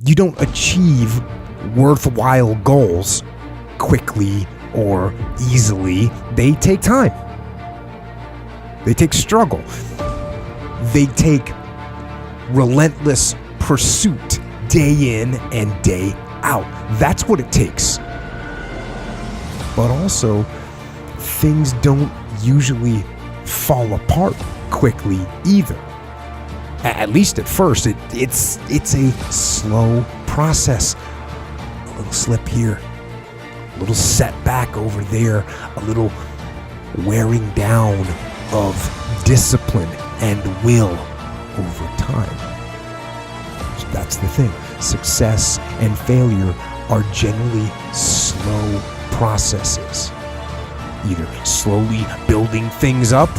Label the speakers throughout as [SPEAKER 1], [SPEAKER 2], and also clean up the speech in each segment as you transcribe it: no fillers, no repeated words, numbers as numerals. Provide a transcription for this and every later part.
[SPEAKER 1] You don't achieve worthwhile goals quickly or easily. They take time. They take struggle. They take relentless pursuit day in and day out. That's what it takes. But also, things don't usually fall apart quickly either. At least at first, it's a slow process. A little slip here, a little setback over there, a little wearing down of discipline and will over time. That's the thing. Success and failure are generally slow processes, either slowly building things up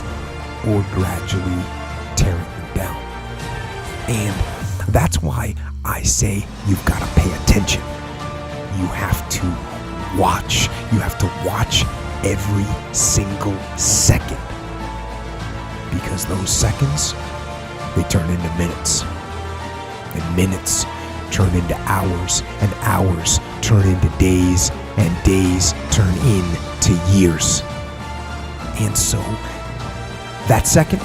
[SPEAKER 1] or gradually tearing them down. And that's why I say you've got to pay attention. You have to watch. You have to watch every single second, because those seconds, they turn into minutes, and minutes turn into hours, and hours turn into days, and days turn into years. And so that second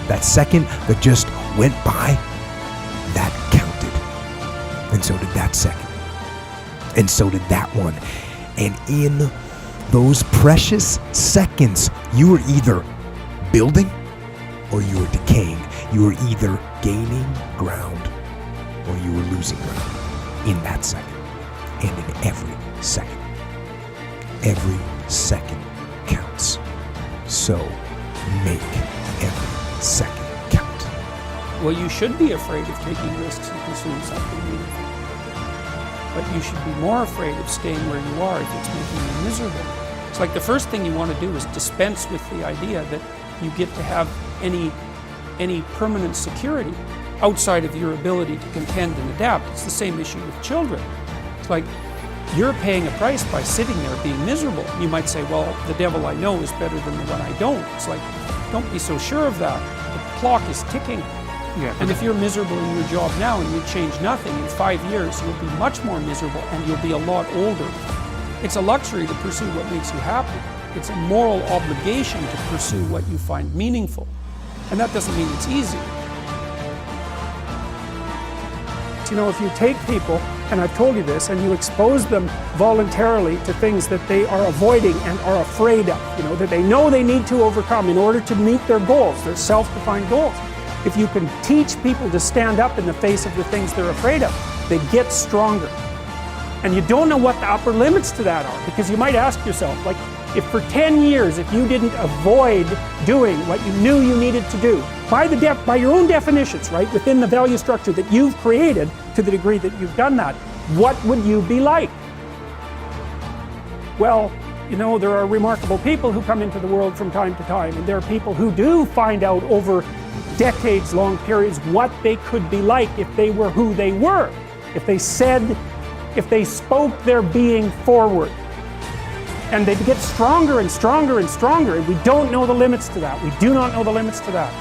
[SPEAKER 1] that just went by, that counted. And so did that second. And so did that one. And in those precious seconds, you were either building or you were decaying. You were either gaining ground or you were losing ground in that second. And in every second. Every second counts. So make every second count.
[SPEAKER 2] Well, you should be afraid of taking risks and pursuing something meaningful. But you should be more afraid of staying where you are if it's making you miserable. It's like the first thing you want to do is dispense with the idea that you get to have any permanent security outside of your ability to contend and adapt. It's the same issue with children. It's like you're paying a price by sitting there being miserable. You might say, well, the devil I know is better than the one I don't. It's like, don't be so sure of that. The clock is ticking.
[SPEAKER 3] Yeah.
[SPEAKER 2] And if you're miserable in your job now and you change nothing, in 5 years you'll be much more miserable and you'll be a lot older. It's a luxury to pursue what makes you happy. It's a moral obligation to pursue what you find meaningful. And that doesn't mean it's easy. You know, if you take people, and I've told you this, and you expose them voluntarily to things that they are avoiding and are afraid of, you know, that they know they need to overcome in order to meet their goals, their self-defined goals. If you can teach people to stand up in the face of the things they're afraid of, they get stronger. And you don't know what the upper limits to that are, because you might ask yourself, like, if for 10 years, if you didn't avoid doing what you knew you needed to do, by your own definitions, right, within the value structure that you've created, to the degree that you've done that, what would you be like? Well, you know, there are remarkable people who come into the world from time to time, and there are people who do find out over decades-long periods what they could be like if they were who they were, if they spoke their being forward. And they get stronger and stronger and stronger, and we don't know the limits to that. We do not know the limits to that.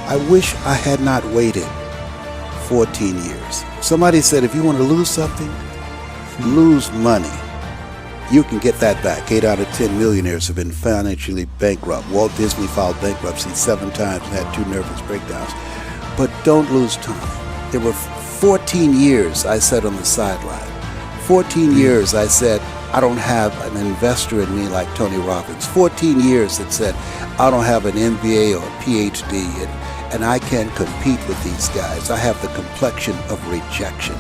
[SPEAKER 4] I wish I had not waited 14 years. Somebody said if you want to lose something, lose money. You can get that back. 8 out of 10 millionaires have been financially bankrupt. Walt Disney filed bankruptcy 7 times and had 2 nervous breakdowns. But don't lose time. There were 14 years I sat on the sideline. 14 years I said, I don't have an investor in me like Tony Robbins. 14 years that said, I don't have an MBA or a PhD, and I can't compete with these guys. I have the complexion of rejection.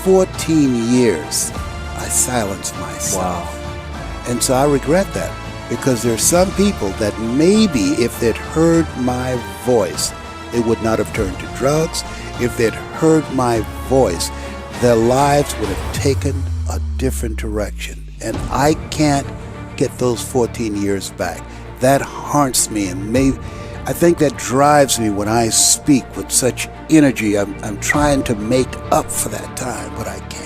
[SPEAKER 4] 14 years I silenced myself.
[SPEAKER 3] Wow.
[SPEAKER 4] And so I regret that, because there's some people that maybe if they'd heard my voice, they would not have turned to drugs. If they'd heard my voice, their lives would have taken a different direction. And I can't get those 14 years back. That haunts me, and I think that drives me when I speak with such energy. I'm trying to make up for that time, but I can't.